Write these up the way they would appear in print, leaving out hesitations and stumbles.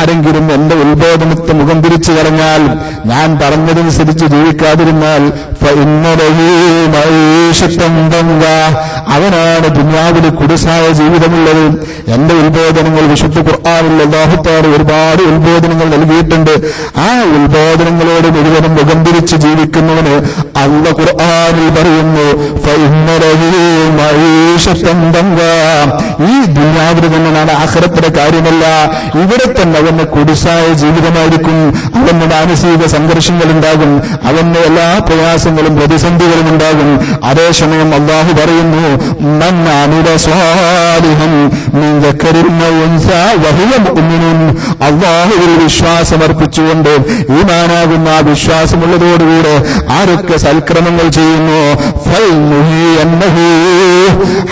ആരെങ്കിലും എന്റെ ഉത്ബോധനത്തെ മുഖം തിരിച്ചു കളഞ്ഞാൽ, ഞാൻ പറഞ്ഞതനുസരിച്ച് ജീവിക്കാതിരുന്നാൽ, അവനാണ് ദുനിയാവിൽ കുടുസായ ജീവിതമുള്ളത്. എന്റെ ഉത്ബോധനങ്ങൾ വിശുദ്ധ ഖുർആനിൽ അല്ലാഹു തആല ഒരുപാട് ഉത്ബോധനങ്ങൾ നൽകിയിട്ടുണ്ട്. ആ ഉത്ബോധനങ്ങളോട് മുഴുവനും മുഖം തിരിച്ച് ജീവിക്കുന്നവന് അല്ലാഹു ഖുർആനിൽ പറയുന്നു, ഈ ദുനിയാവിൽ തന്നെയാണ്, ആഖിറത്തിലെ കാര്യമല്ല. ഇവിടെ തന്നെ അവന് കുടുസായ ജീവിതമായിരിക്കും. അവന് മാനസിക സംഘർഷങ്ങൾ ഉണ്ടാകും, അവന് എല്ലാ പ്രയാസങ്ങളും പ്രതിസന്ധികളും ഉണ്ടാകും. അതേസമയം അല്ലാഹു പറയുന്നു, മൻ അമില സ്വാലിഹൻ മിൻ ദക്കറിൻ ഔ ഉൻസാ വഹുവ മുഅ്മിനുൻ, അല്ലാഹുവിൽ വിശ്വാസമർപ്പിച്ചുകൊണ്ട് ഈമാനാകുന്ന ആ വിശ്വാസമുള്ളതോടുകൂടെ ആരൊക്കെ സൽക്രമങ്ങൾ ചെയ്യുന്നു, ഫൽനുഹിയന്നഹു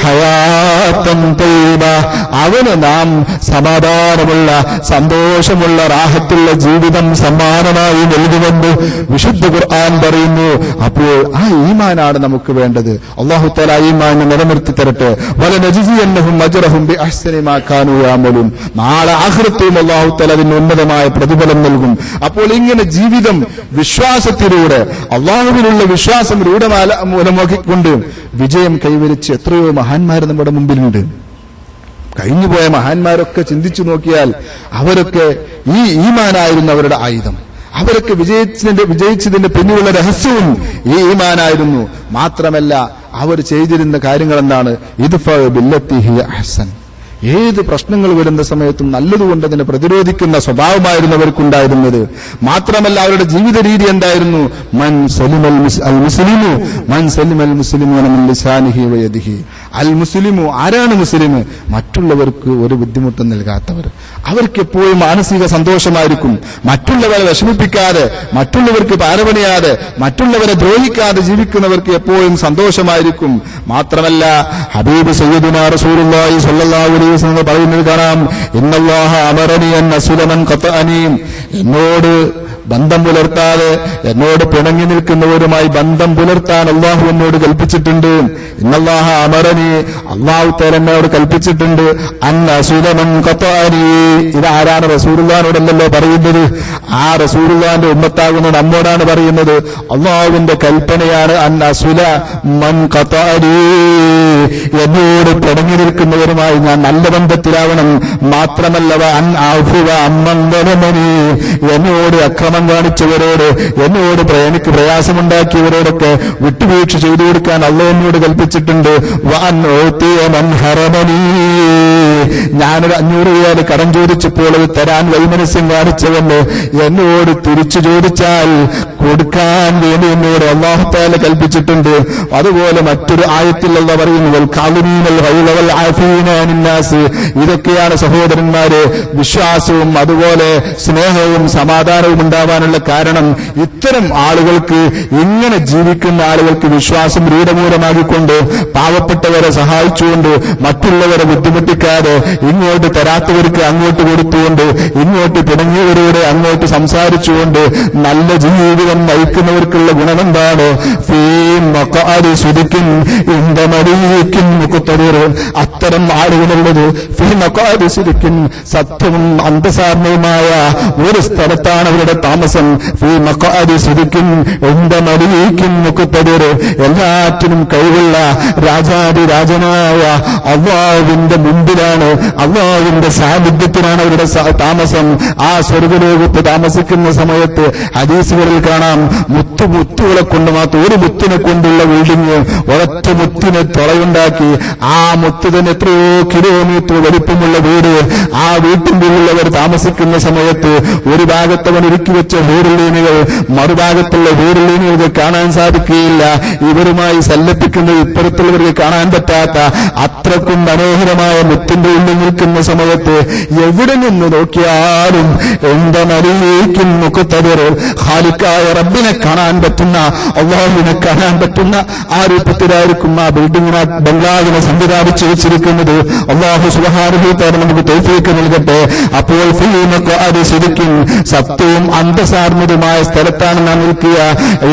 ഹയാത്തൻ തയ്യിബ, അവന് നാം സമാധാനമുള്ള സന്തോഷമുള്ള റാഹത്തുള്ള ജീവിതം സമ്മാനമായി നൽകുമെന്ന് വിശുദ്ധ ഖുർആൻ പറയുന്നു. അപ്പോൾ ആ ഈമാനാണ് നമുക്ക് വേണ്ടത്. അല്ലാഹു തആല ഈമാനെ നിലനിർത്തി തരട്ടെ. വലനജിസിയന്നഹും അജ്റഹും ബിഅഹ്സനി മാ കാനൂ യഅമലൂൻ, നാളെ ആഖിറത്തിൽ അല്ലാഹു തആല അതിന് ഉന്നതമായ പ്രതിഫലം നൽകും. അപ്പോൾ ഇങ്ങനെ ജീവിതം വിശ്വാസത്തിലൂടെ, അല്ലാഹുവിലുള്ള വിശ്വാസം മൂലമാക്കിക്കൊണ്ട് വിജയം കൈവരിച്ച് എത്രയോ മഹാന്മാർ നമ്മുടെ മുമ്പിലുണ്ട്. കഴിഞ്ഞുപോയ മഹാന്മാരൊക്കെ ചിന്തിച്ചു നോക്കിയാൽ അവരൊക്കെ ഈ ഈമാനായിരുന്നു അവരുടെ ആയുധം. അവരൊക്കെ വിജയിച്ചതിന്റെ പിന്നിലുള്ള രഹസ്യവും ഈ ഈമാനായിരുന്നു. മാത്രമല്ല അവർ ചെയ്തിരുന്ന കാര്യങ്ങൾ എന്താണ്? ഇദ്ഫഅ ബില്ലത്തി ഹിയ അഹ്സൻ, ഏത് പ്രശ്നങ്ങൾ വരുന്ന സമയത്തും നല്ലതുകൊണ്ട് അതിനെ പ്രതിരോധിക്കുന്ന സ്വഭാവമായിരുന്നു അവർക്കുണ്ടായിരുന്നത്. മാത്രമല്ല അവരുടെ ജീവിത രീതി എന്തായിരുന്നു? മൻ സലിമൽ മുസ്ലിമു മൻ സലിമൽ മുസ്ലിമൂന മിൻ ലിസാനിഹി വയദിഹി. അൽ മുസ്ലിമു, ആരാണ് മുസ്ലിം? മറ്റുള്ളവർക്ക് ഒരു ബുദ്ധിമുട്ടും നൽകാത്തവർ. അവർക്ക് എപ്പോഴും മാനസിക സന്തോഷമായിരിക്കും. മറ്റുള്ളവരെ വിഷമിപ്പിക്കാതെ, മറ്റുള്ളവർക്ക് പാരപണിയാതെ, മറ്റുള്ളവരെ ദ്രോഹിക്കാതെ ജീവിക്കുന്നവർക്ക് എപ്പോഴും സന്തോഷമായിരിക്കും. മാത്രമല്ല ഹബീബ് സയ്യിദുനാ റസൂലുള്ളാഹി സ്വല്ലല്ലാഹു അലൈഹി വസല്ലം പറയുന്നത് കാണാം, ഇന്നല്ലാഹ അമറനി അൻ അസ്ല മൻ ഖതഅനി, എന്നോട് ബന്ധം പുലർത്താതെ എന്നോട് പിണങ്ങി നിൽക്കുന്നവരുമായി ബന്ധം പുലർത്താൻ അള്ളാഹു എന്നോട് കൽപ്പിച്ചിട്ടുണ്ട്. ഇന്നല്ലാഹ അമറനി, അള്ളാഹു തആല എന്നോട് കൽപ്പിച്ചിട്ടുണ്ട്, അൻ അസ്ല മൻ ഖതഅനി. ഇതാരാണ്? റസൂലുള്ളാഹിനോടല്ലല്ലോ പറയുന്നത്, ആ റസൂലുള്ളാഹിന്റെ ഉമ്മത്താകുന്ന നമ്മോടാണ് പറയുന്നത്. അള്ളാഹുവിന്റെ കൽപ്പനയാണ്, അൻ അസ്ല മൻ ഖതഅനി, എന്നോട് പിണങ്ങി നിൽക്കുന്നവരുമായി ഞാൻ നല്ല ബന്ധത്തിലാവണം. മാത്രമല്ല അൻ അഫുവ അമ്മൻ ദലമനി, എന്നോട് അക്രമം കാണിച്ചവരോട്, എന്നോട് പ്രയാസമുണ്ടാക്കിയവരോടൊക്കെ വിട്ടുവീഴ്ച ചെയ്തു കൊടുക്കാൻ അല്ലാഹു എന്നോട് കൽപ്പിച്ചിട്ടുണ്ട്. വഅൻ ഉതിയ മൻ ഹറമനി, ഞാനൊരു 500 രൂപ കടം ചോദിച്ചപ്പോൾ അത് തരാൻ വൈമനസ്യം കാണിച്ചവന് എന്നോട് തിരിച്ചു ചോദിച്ചാൽ കൊടുക്കാൻ വേണ്ടി എന്നോട് അല്ലാഹു തആല കൽപ്പിച്ചിട്ടുണ്ട്. അതുപോലെ മറ്റൊരു ആയത്തിൽ അല്ലാഹു പറയുന്നു, വൽ ഖാലിമീനൽ ഗൈള വൽ ആഫീന അനിൻ നാസ്. ഇതൊക്കെയാണ് സഹോദരന്മാരെ വിശ്വാസവും അതുപോലെ സ്നേഹവും സമാധാനവും ഉണ്ടാവാനുള്ള കാരണം. ഇത്തരം ആളുകൾക്ക്, ഇങ്ങനെ ജീവിക്കുന്ന ആളുകൾക്ക് വിശ്വാസം രൂഢമൂലമാക്കിക്കൊണ്ട് പാവപ്പെട്ടവരെ സഹായിച്ചുകൊണ്ട് മറ്റുള്ളവരെ ബുദ്ധിമുട്ടിക്കാതെ, ഇങ്ങോട്ട് തരാത്തവർക്ക് അങ്ങോട്ട് കൊടുത്തുകൊണ്ട്, ഇങ്ങോട്ട് പിണങ്ങിയവരോട് അങ്ങോട്ട് സംസാരിച്ചുകൊണ്ട് നല്ല ജീവിതം നയിക്കുന്നവർക്കുള്ള ഗുണമെന്താണ്? ഫീ മഖഅദി സിദ്ഖിൻ ഇൻദ മലീകിൻ മുഖ്തദിർ. അത്തരം ആളുകളുള്ളത് ഫീ മഖഅദി സിദ്ഖിൻ, സത്യവും അന്തസാർണവുമായ ഒരു സ്ഥലത്താണ് അവരുടെ താമസം. ഫീ മഖഅദി സിദ്ഖിൻ ഇൻദ മലീകിൻ മുഖ്തദിർ, എല്ലാറ്റിനും കഴിവുള്ള രാജാതിരാജനായ അല്ലാഹുവിന്റെ മുമ്പിലാണ്, അല്ലാഹുവിന്റെ സാന്നിധ്യത്തിലാണ് അവരുടെ താമസം. ആ സ്വർഗ്ഗലോകത്ത് താമസിക്കുന്ന സമയത്ത് ഹദീസുകളിൽ കാണാം, മുത്തുകളെ കൊണ്ട് മാത്രം, ഒരു മുത്തിനെ കൊണ്ടുള്ള ബിൽഡിംഗ്, ഒരൊറ്റ മുത്തിനെ തുളയുണ്ടാക്കി ആ മുത്ത് തന്നെ എത്രയോ കിലോമീറ്റർ വലിപ്പമുള്ള വീട്. ആ വീട്ടിന്റെ ഉള്ളിലവർ താമസിക്കുന്ന സമയത്ത് ഒരു ഭാഗത്തവൻ ഒരുക്കി വെച്ച ഹൂറുലീനുകൾ, മറുഭാഗത്തുള്ള ഹൂറുലീനുകൾക്ക് കാണാൻ സാധിക്കുകയില്ല. ഇവരുമായി സല്ലപ്പിക്കുന്നത് ഇപ്പുറത്തുള്ളവർക്ക് കാണാൻ പറ്റാത്ത അത്രക്കും മനോഹരമായ മുത്തിന്റെ ഉള്ളിൽ നിൽക്കുന്ന സമയത്ത് എവിടെ നിന്ന് നോക്കിയാലും എന്താ മലീക്കും മുഖത്തവർ ഖാലിക്കായ സൃഷ്ടാവായ റബ്ബിനെ കാണാൻ പറ്റുന്ന, അള്ളാഹുവിനെ കാണാൻ പറ്റുന്ന ആ രൂപത്തിലായിരിക്കും ആ ബംഗ്ലാവിനെ സംവിധാനിച്ചു വെച്ചിരിക്കുന്നത്. അള്ളാഹു സുബ്ഹാനഹു വ തആല നമുക്ക് തൗഫീഖ് നൽകട്ടെ. അപ്പോൾ അത് ശരിക്കും സത്യവും അന്തസാർന്നതുമായ സ്ഥലത്താണ് നാം നിൽക്കുക.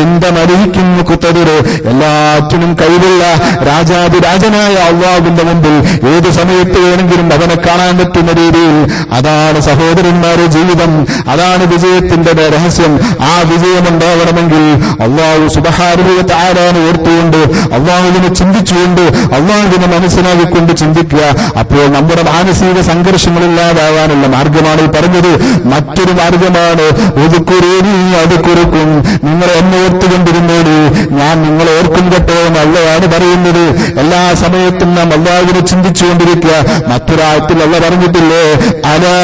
എന്ത മരിക്കുന്നു കുത്തതിര്, എല്ലാറ്റിനും കഴിവുള്ള രാജാതിരാജനായ അള്ളാഹുവിന്റെ മുമ്പിൽ ഏത് സമയത്ത് വേണമെങ്കിലും അവനെ കാണാൻ പറ്റുന്ന രീതിയിൽ. അതാണ് സഹോദരന്മാരെ ജീവിതം, അതാണ് വിജയത്തിന്റെ രഹസ്യം. ആ വിജയമുണ്ടാവണമെങ്കിൽ അള്ളാഹു സുബ്ഹാനഹു വ തആലയെ ഓർത്തുകൊണ്ട്, അള്ളാഹുവിനെ ചിന്തിച്ചുകൊണ്ട്, അള്ളാഹുവിനെ മനസ്സിലാക്കിക്കൊണ്ട് ചിന്തിക്കുക. അപ്പോൾ നമ്മുടെ മാനസിക സംഘർഷങ്ങളില്ലാതാവാനുള്ള മാർഗമാണ് ഈ പറഞ്ഞത്. മറ്റൊരു മാർഗമാണ് ഒതുക്കുറേനി അത് കുറുക്കും, നിങ്ങൾ എന്നെ ഓർത്തുകൊണ്ടിരുന്നോട് ഞാൻ നിങ്ങളെ ഓർക്കും കേട്ടോ എന്ന് അള്ളയാണ് പറയുന്നത്. എല്ലാ സമയത്തും നാം അള്ളാഹുവിനെ ചിന്തിച്ചുകൊണ്ടിരിക്കുക. മറ്റൊരാഴത്തിൽ അള്ള പറഞ്ഞിട്ടില്ലേ, അലാ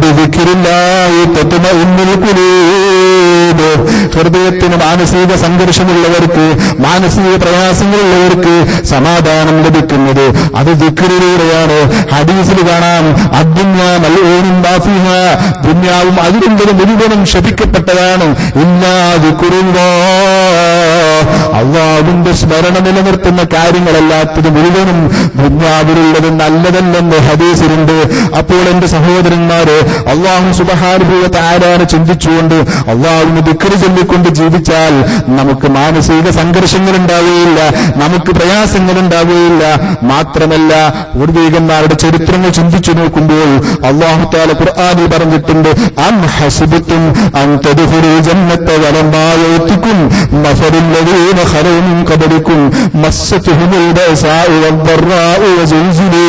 ബിദിക്രില്ലാഹി തത്മഇന്നുൽ ഖുലൂബ്. ഹൃദയത്തിന് മാനസിക സംഘർഷമുള്ളവർക്ക്, മാനസിക പ്രയാസങ്ങളുള്ളവർക്ക് സമാധാനം ലഭിക്കുന്നത് അത് ദിക്റിലൂടെയാണ്. ഹദീസിൽ കാണാം, അദ്ദുന്യാ മൽഊനും മാഫിഹാ, ദുനിയാവും അതിലുള്ളത് മുഴുവനും ശപിക്കപ്പെട്ടതാണ്. ഇല്ലാ ദിക്റുല്ലാഹ്, അള്ളാഹുവിന്റെ സ്മരണ നിലനിർത്തുന്ന കാര്യങ്ങളല്ലാത്തത് മുഴുവനും ദുനിയാവിലുള്ളത് നല്ലതല്ലെന്ന് ഹദീസിലുണ്ട്. അപ്പോൾ എന്റെ സഹോദരന്മാരെ, അള്ളാഹു സുബ്ഹാനഹു വ തആലയെ ചിന്തിച്ചുകൊണ്ട് അള്ളാഹുവിനെ ദിക്റ് ചൊല്ലിക്കൊണ്ട് ജീവിച്ചാൽ നമുക്ക് മാനസിക സംഘർഷങ്ങൾ ഉണ്ടാവുകയില്ല, നമുക്ക് പ്രയാസങ്ങൾ ഉണ്ടാവുകയില്ല. മാത്രമല്ല, പൂർവീകന്മാരുടെ ചരിത്രങ്ങൾ ചിന്തിച്ചു നോക്കുമ്പോൾ അല്ലാഹു തആല ഖുർആനിൽ പറഞ്ഞിട്ടുണ്ട്, അം ഹസിബതും അൻ തദ്ഖുലു ജന്നത വലമ്മാ യഅതികും മസലുൽ ലദീന ഖലൂ മിൻ ഖബലികും മസ്സതുഹുൽ ബഅസാഉ വദ്ദറാഉ വസുൽസിലൂ.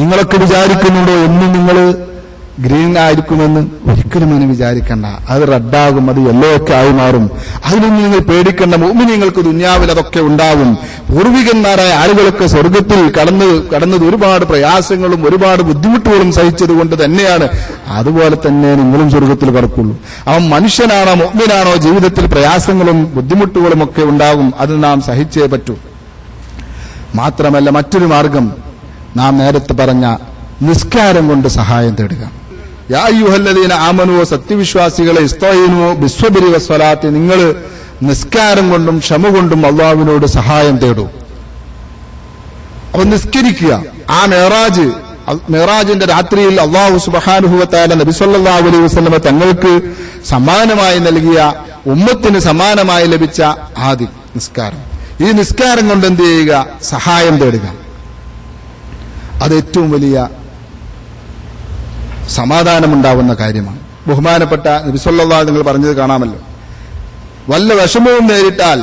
നിങ്ങളൊക്കെ വിചാരിക്കുന്നുണ്ടോ എന്നും നിങ്ങൾ ഗ്രീൻ ആയിരിക്കുമെന്ന്? ഒരിക്കലും അങ്ങനെ വിചാരിക്കണ്ട. അത് റെഡാകും, അത് യെല്ലോ ഒക്കെ ആയി മാറും. അതിനൊന്നും നിങ്ങൾ പേടിക്കേണ്ട. മുഅ്മിനീങ്ങൾക്ക് ദുനിയാവിൽ അതൊക്കെ ഉണ്ടാവും. പൂർവികന്മാരായ ആളുകളൊക്കെ സ്വർഗത്തിൽ കടന്നത് ഒരുപാട് പ്രയാസങ്ങളും ഒരുപാട് ബുദ്ധിമുട്ടുകളും സഹിച്ചതുകൊണ്ട് തന്നെയാണ്. അതുപോലെ തന്നെ നിങ്ങളും സ്വർഗത്തിൽ കടക്കുള്ളൂ. അവൻ മനുഷ്യനാണോ മുഅ്മിനാണോ, ജീവിതത്തിൽ പ്രയാസങ്ങളും ബുദ്ധിമുട്ടുകളും ഒക്കെ ഉണ്ടാകും. അത് നാം സഹിച്ചേ പറ്റൂ. മാത്രമല്ല, മറ്റൊരു മാർഗം നാം നേരത്തെ പറഞ്ഞ നിസ്കാരം കൊണ്ട് സഹായം തേടുക. യാ അയ്യുഹല്ലദീന ആമനൂ, സത്യവിശ്വാസികളെ, ഇസ്തഈനൂ ബിസ്സബ്രി വസ്സലാത്തി, നിങ്ങൾ നിസ്കാരം കൊണ്ടും ക്ഷമ കൊണ്ടും അള്ളാഹുവിനോട് സഹായം തേടൂ. അപ്പൊ നിസ്കരിക്കുക. ആ മെഹറാജിന്റെ രാത്രിയിൽ അള്ളാഹു സുബ്ഹാനഹു വ തആല നബി സല്ലല്ലാഹു അലൈഹി വസല്ലമ തങ്ങൾക്ക് സമ്മാനമായി നൽകിയ, ഉമ്മത്തിന് സമ്മാനമായി ലഭിച്ച ആദി നിസ്കാരം. ഈ നിസ്കാരം കൊണ്ട് എന്ത് ചെയ്യുക? സഹായം തേടുക. അത് ഏറ്റവും വലിയ സമാധാനമുണ്ടാവുന്ന കാര്യമാണ്. ബഹുമാനപ്പെട്ട നബി സല്ലല്ലാഹു നിങ്ങൾ പറഞ്ഞത് കാണാമല്ലോ, വല്ല വിഷമവും നേരിട്ടാൽ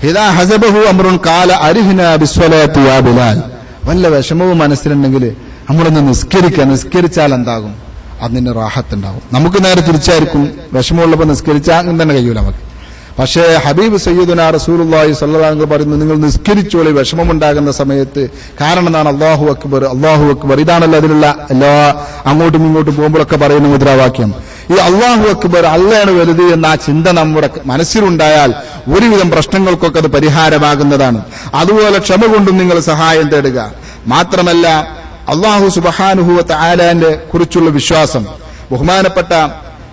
ഹിദാ ഹസബഹു അംറുൻ ഖാല അരിഹ്നാ ബിസ്സലാത്തി യാ ബിലാൽ. വല്ല വിഷമവും മനസ്സിലുണ്ടെങ്കിൽ നമ്മളൊന്ന് നിസ്കരിച്ചാൽ എന്താകും? അതിന് റാഹത്തുണ്ടാവും. നമുക്ക് നേരെ തിരിച്ചായിരിക്കും. വിഷമമുള്ളപ്പോൾ നിസ്കരിച്ചാൽ അങ്ങനെ തന്നെ കഴിയൂല നമുക്ക്. പക്ഷേ ഹബീബ് സയ്യിദുനാ റസൂലുള്ളാഹി സ്വല്ലല്ലാഹു അലൈഹി വസല്ലം പറയുന്നു, നിങ്ങൾ നിസ്കരിച്ചോളി വിഷമമുണ്ടാകുന്ന സമയത്ത്. കാരണം എന്താണ്? അല്ലാഹു അക്ബർ, അല്ലാഹു അക്ബർ. ഇതാണല്ലോ അതിലുള്ള എല്ലാ അങ്ങോട്ടും ഇങ്ങോട്ടും പോകുമ്പോഴൊക്കെ പറയുന്ന മുദ്രാവാക്യം. ഈ അല്ലാഹു അക്ബർ, അള്ളയാണ് വലുത് എന്ന ആ ചിന്ത നമ്മുടെ മനസ്സിലുണ്ടായാൽ ഒരുവിധം പ്രശ്നങ്ങൾക്കൊക്കെ അത് പരിഹാരമാകുന്നതാണ്. അതുപോലെ ക്ഷമ കൊണ്ടും നിങ്ങൾ സഹായം തേടുക. മാത്രമല്ല, അല്ലാഹു സുബ്ഹാനഹു വ തആലയെ കുറിച്ചുള്ള വിശ്വാസം. ബഹുമാനപ്പെട്ട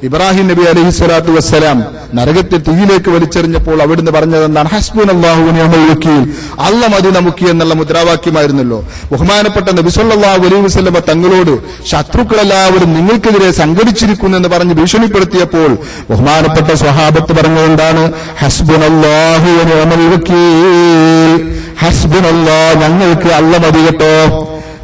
ഇബ്രാഹിം നബി അലൈഹി സ്വലാത്തു വസ്സലാം നരകത്തെ തീയിലേക്ക് വലിച്ചെറിഞ്ഞപ്പോൾ അവിടുന്ന് പറഞ്ഞതെന്താണ്? ഹസ്ബുനല്ലാഹു വ നിഅമൽ വക്കീൽ, അല്ല മതി നമുക്ക് എന്നുള്ള മുദ്രാവാക്യമായിരുന്നല്ലോ. ബഹുമാനപ്പെട്ട നബി സല്ലല്ലാഹു അലൈഹി വസല്ലമ തങ്ങളോട് ശത്രുക്കളെല്ലാവരും നിങ്ങൾക്കെതിരെ സംഘടിച്ചിരിക്കുന്നു എന്ന് പറഞ്ഞ് ഭീഷണിപ്പെടുത്തിയപ്പോൾ ബഹുമാനപ്പെട്ട സ്വഹാബത്ത് പറഞ്ഞതെന്താണ്? ഹസ്ബുനല്ലാഹു വ നിഅമൽ വക്കീൽ, ഹസ്ബുനല്ലാഹ്, ഞങ്ങൾക്ക് അല്ല മതി കേട്ടോ.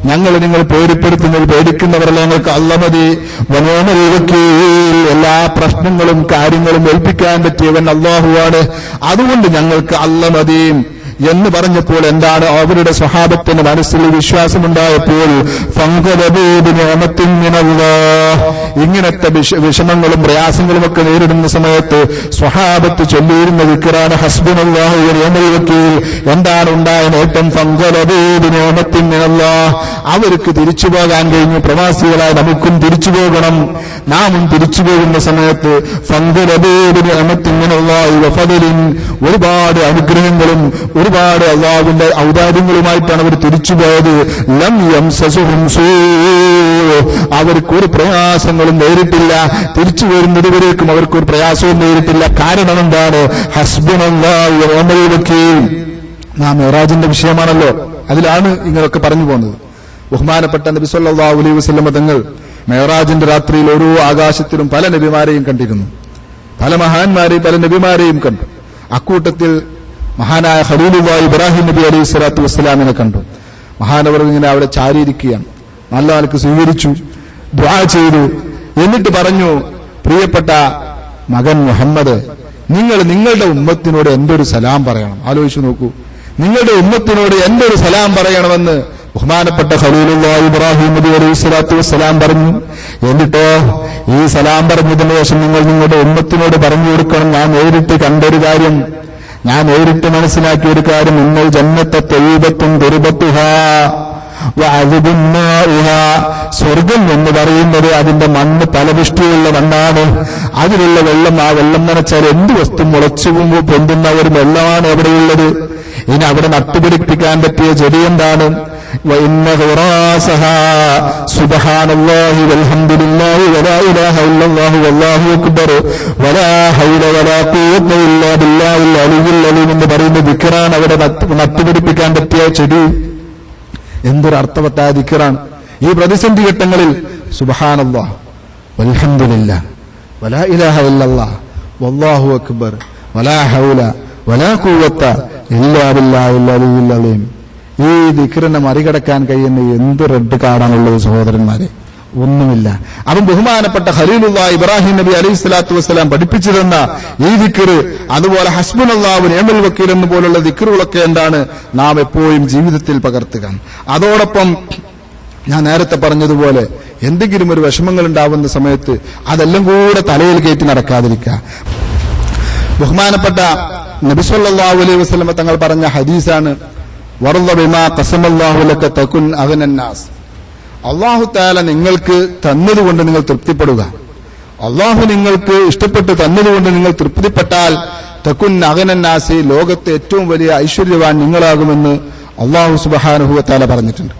ഞങ്ങൾ നിങ്ങൾ പേടിക്കുന്നവരല്ല, ഞങ്ങൾക്ക് അല്ല മതി. വനിഅമൽ വക്കീൽ, എല്ലാ പ്രശ്നങ്ങളും കാര്യങ്ങളും ഏൽപ്പിക്കാൻ പറ്റിയവൻ അല്ലാഹുവാണ്. അതുകൊണ്ട് ഞങ്ങൾക്ക് അല്ല മതി എന്ന് പറഞ്ഞപ്പോൾ എന്താണ് അവരുടെ സ്വഹാബത്തിന്റെ മനസ്സിൽ വിശ്വാസമുണ്ടായപ്പോൾ ഇങ്ങനത്തെ വിഷമങ്ങളും പ്രയാസങ്ങളും ഒക്കെ നേരിടുന്ന സമയത്ത് സ്വഹാബത്ത് ചൊല്ലിയിരുന്ന ദിക്റാണ് ഹസ്ബുനല്ലാഹു വ നിഅമൽ വക്കീൽ. എന്താണ് ഉണ്ടായ നേട്ടം? അവർക്ക് തിരിച്ചു പോകാൻ കഴിഞ്ഞു. പ്രവാസികളായ നമുക്കും തിരിച്ചു പോകണം. നാമും തിരിച്ചു പോകുന്ന സമയത്ത് ഒരുപാട് അനുഗ്രഹങ്ങളും ഒരുപാട് അല്ലാഹുവിന്റെ ഔദാര്യങ്ങളുമായിട്ടാണ് അവർ തിരിച്ചുപോയത്. ലം യംസസുഹും സൂ, അവർക്കൊരു പ്രയാസങ്ങളും നേരിട്ടില്ല. തിരിച്ചു വരുന്നതുവരേക്കും അവർക്കൊരു പ്രയാസവും നേരിട്ടില്ല. കാരണം എന്താണ്? ഹസ്ബുനല്ലാഹു വ നിഅമൽ വക്കീൽ. നാം മിഅ്റാജിന്റെ വിഷയമാണല്ലോ, അതിലാണ് ഇങ്ങനെയൊക്കെ പറഞ്ഞു പോകുന്നത്. ബഹുമാനപ്പെട്ട നബി സല്ലല്ലാഹു അലൈഹി വസല്ലം തങ്ങൾ മിഅ്റാജിന്റെ രാത്രിയിൽ ഓരോ ആകാശത്തിലും പല നബിമാരെയും കണ്ടിരുന്നു. പല മഹാന്മാരെയും പല നബിമാരെയും കണ്ടു. അക്കൂട്ടത്തിൽ മഹാനായ ഖലീലുല്ലാഹി ഇബ്രാഹിം നബി അലൈഹി സ്വലാത്തു വസ്സലാമിനെ കണ്ടു. മഹാനവർ ഇങ്ങനെ അവിടെ ചാരിയിരിക്കുകയാണ്. നല്ല ആൾക്ക് സ്വീകരിച്ചു, ദുആ ചെയ്തു. എന്നിട്ട് പറഞ്ഞു, പ്രിയപ്പെട്ട മകൻ മുഹമ്മദ്, നിങ്ങൾ നിങ്ങളുടെ ഉമ്മത്തിനോട് എന്റെ ഒരു സലാം പറയണം. ആലോചിച്ചു നോക്കൂ, നിങ്ങളുടെ ഉമ്മത്തിനോട് എന്റെ ഒരു സലാം പറയണമെന്ന് ബഹുമാനപ്പെട്ട ഖലീലുല്ലാഹി ഇബ്രാഹിം നബി അലൈഹി സ്വലാത്തു വസ്സലാം പറഞ്ഞു. എന്നിട്ടോ ഈ സലാം പറഞ്ഞതിന് ശേഷം നിങ്ങൾ നിങ്ങളുടെ ഉമ്മത്തിനോട് പറഞ്ഞു കൊടുക്കണം, ഞാൻ നേരിട്ട് കണ്ടൊരു കാര്യം, ഞാൻ നേരിട്ട് മനസ്സിലാക്കിയ ഒരു കാര്യം, ഇന്നൽ ജന്നത്തെ തയ്യിബത്തുൻ ദുർബത്തുഹാ വഅദ്ബുന്നാഉഹാ. സ്വർഗം എന്ന് പറയുന്നത് അതിന്റെ മണ്ണ് ഫലപുഷ്ടിയുള്ള മണ്ണാണ്. അതിലുള്ള വെള്ളം, ആ വെള്ളം നനച്ചാൽ എന്ത് വസ്തു മുളച്ചു പൊന്തുന്ന ഒരു വെള്ളമാണ് എവിടെയുള്ളത്. ഇനി അവിടെ നട്ടുപിടിപ്പിക്കാൻ പറ്റിയ ചെടി എന്താണ്? وإن غراسها سبحان الله والحمد لله ولا إله إلا الله والله أكبر ولا حول ولا قوة إلا بالله العلي العظيم എന്ന് പറയുന്ന ദിക്റാണ് അവിടെ നട്ടുപിടിപ്പിക്കാൻ പറ്റിയ ചെടി. എന്തൊരു അർത്ഥവത്തായ ദിക്റാണ്! ഈ പ്രതിസന്ധി ഘട്ടങ്ങളിൽ സുബ്ഹാനല്ലാഹ് വൽഹംദുലില്ലാഹ് വലാ ഇലാഹ ഇല്ലല്ലാഹ് വല്ലാഹു അക്ബർ വലാ ഹൗല വലാ ഖുവത ഇല്ലാ ബില്ലാഹിൽ അലിയ്യിൽ അലീം. ഈ ദിക്റിനെ മറികടക്കാൻ കഴിയുന്ന എന്ത് റെഡ് കാർഡാണുള്ളത് സഹോദരന്മാരെ? ഒന്നുമില്ല. അപ്പം ബഹുമാനപ്പെട്ട ഖലീലുല്ലാഹി ഇബ്രാഹിം നബി അലൈഹി സ്വലാത്തു വസ്സലാം പഠിപ്പിച്ചു തന്ന ഈ ദിക്റ്, അതുപോലെ ഹസ്ബുനല്ലാഹു വ നിഅമൽ വക്കീൽ എന്ന് പോലുള്ള ദിക്റുകളൊക്കെ എന്താണ് നാം എപ്പോഴും ജീവിതത്തിൽ പകർത്തുക. അതോടൊപ്പം ഞാൻ നേരത്തെ പറഞ്ഞതുപോലെ എന്തെങ്കിലും ഒരു വിഷമങ്ങൾ ഉണ്ടാവുന്ന സമയത്ത് അതെല്ലാം കൂടെ തലയിൽ കയറ്റി നടക്കാതിരിക്കുക. ബഹുമാനപ്പെട്ട നബി സല്ലല്ലാഹു അലൈഹി വസല്ലം തങ്ങൾ പറഞ്ഞ ഹദീസാണ്, വറള ബിമാ ഖസമല്ലാഹു ലക തകുൻ അഗ്നന്നാസ്. അല്ലാഹു തആല നിങ്ങൾക്ക് തന്നതുകൊണ്ട് നിങ്ങൾ തൃപ്തിപ്പെടുക. അല്ലാഹു നിങ്ങൾക്ക് ഇഷ്ടപ്പെട്ട് തന്നതുകൊണ്ട് നിങ്ങൾ തൃപ്തിപ്പെട്ടാൽ തകുൻ അഗ്നന്നാസ്, ലോകത്തെ ഏറ്റവും വലിയ ഐശ്വര്യവാൻ നിങ്ങളാകുമെന്ന് അല്ലാഹു സുബ്ഹാനഹു വ തആല പറഞ്ഞിട്ടുണ്ട്.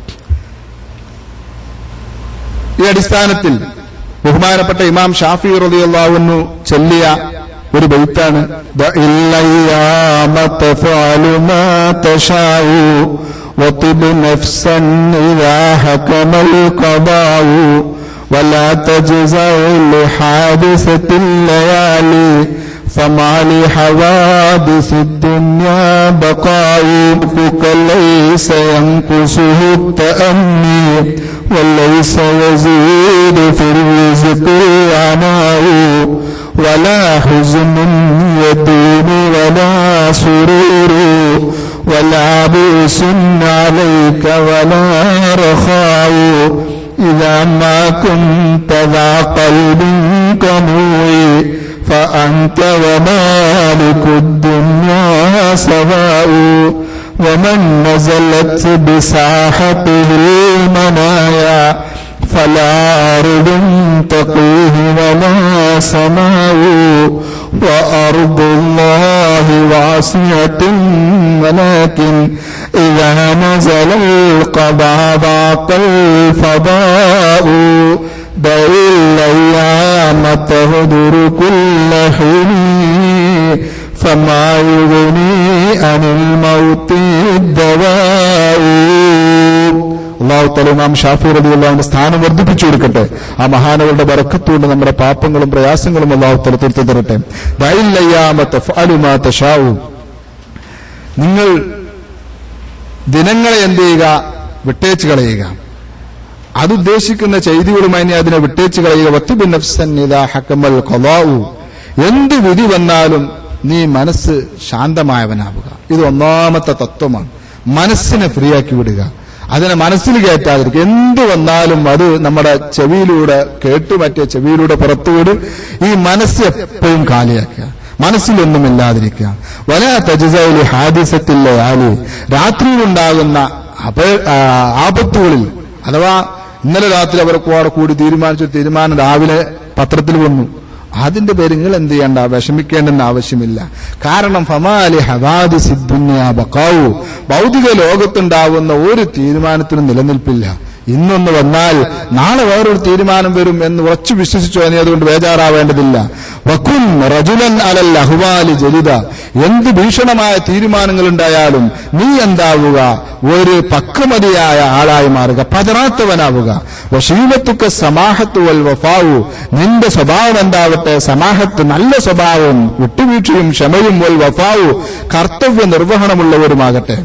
ഈ അടിസ്ഥാനത്തിൽ ബഹുമാനപ്പെട്ട ഇമാം ഷാഫി റളിയല്ലാഹു അൻഹു ചൊല്ലിയ ഒരു ബൈത്താണ്, وطب نفسا إذا حكم القضاء ولا تجزع لحادثة الليالي فما لحوادث الدنيا بقاء ليس ينقصه التأني وليس يزيد في الرزق عناء ولا حزن يدوم ولا سرور ولا بؤس عليك ولا رخاء إذا ما كنت ذا قلب قنوع فأنت ومالك الدنيا سواء ومن نزلت بساحته المنايا فلا أرض تقيه ولا سماء وأرض الله واسعة ولكن إذا نزل القضاء ضاق الفضاء دع الأيام تهدر كل حين فما يغني عن الموت الدواء. അല്ലാഹു തആല ഇമാം ഷാഫി റളിയല്ലാഹു അൻഹു സ്ഥാനം വർദ്ധിപ്പിച്ചു കൊടുക്കട്ടെ. ആ മഹാനവരുടെ ബറക്കത്തുകൊണ്ട് നമ്മുടെ പാപങ്ങളും പ്രയാസങ്ങളും അല്ലാഹു തആല തീർത്തു തരട്ടെ. ദഅഇൽ അയ്യാമ തഫഅലു മാ തശാഉ. നിങ്ങൾ ദിനങ്ങളെ എന്ത് ചെയ്യുക? വിട്ടേച്ചു കളയുക. അതുദ്ദേശിക്കുന്ന ചെയ്തികളുമായി അതിനെ വിട്ടേച്ചു കളയുക. വത്തിബ് നഫ്സൻ ഇദാ ഹകമൽ ഖളാഉ. എന്ത് വിധി വന്നാലും നീ മനസ്സ് ശാന്തമായവനാവുക. ഇത് ഒന്നാമത്തെ തത്വമാണ്. മനസ്സിനെ ഫ്രീ ആക്കി വിടുക, അതിനെ മനസ്സിൽ കയറ്റാതിരിക്കുക. എന്ത് വന്നാലും അത് നമ്മുടെ ചെവിയിലൂടെ കേട്ട് മറ്റേ ചെവിയിലൂടെ പുറത്തുവിട്. ഈ മനസ്സ് എപ്പോഴും കാലിയാക്കുക, മനസ്സിലൊന്നുമില്ലാതിരിക്കുക. വലാ തജ്സഉ ഹാദിസത്തിൽ ലയാലി. രാത്രിയിലുണ്ടാകുന്ന ആപത്തുകളിൽ, അഥവാ ഇന്നലെ രാത്രി അവർക്ക് കൂടി തീരുമാനിച്ചൊരു തീരുമാനം രാവിലെ പത്രത്തിൽ വന്നു, അതിന്റെ പേര് നിങ്ങൾ എന്ത് ചെയ്യണ്ട, വിഷമിക്കേണ്ടെന്ന് ആവശ്യമില്ല. കാരണം ഫമാലി ഹവാദിസി ദുനിയാ ബഖാഉ. ഭൗതിക ലോകത്തുണ്ടാവുന്ന ഒരു തീരുമാനത്തിനും നിലനിൽപ്പില്ല. ഇന്നൊന്ന് വന്നാൽ നാളെ വേറൊരു തീരുമാനം വരും എന്ന് ഉറച്ചു വിശ്വസിച്ചോ, നീ അതുകൊണ്ട് ബേജാറാവേണ്ടതില്ല. വകുൻ റജുലൻ അലൽ അഹ്വാലി ജലിദ, എന്ത് ഭീഷണമായ തീരുമാനങ്ങൾ ഉണ്ടായാലും നീ എന്താവുക, ഒരു പക്വമതിയായ ആളായി മാറുക, പതറാത്തവനാവുക. വശീലത്തുക സമാഹത്ത് വൽ വഫാവു, നിന്റെ സ്വഭാവം എന്താവട്ടെ, സമാഹത്ത് നല്ല സ്വഭാവം, വിട്ടുവീഴ്ചയും ക്ഷമയും, വൽ വഫാവു കർത്തവ്യ നിർവഹണമുള്ളവരുമാകട്ടെ.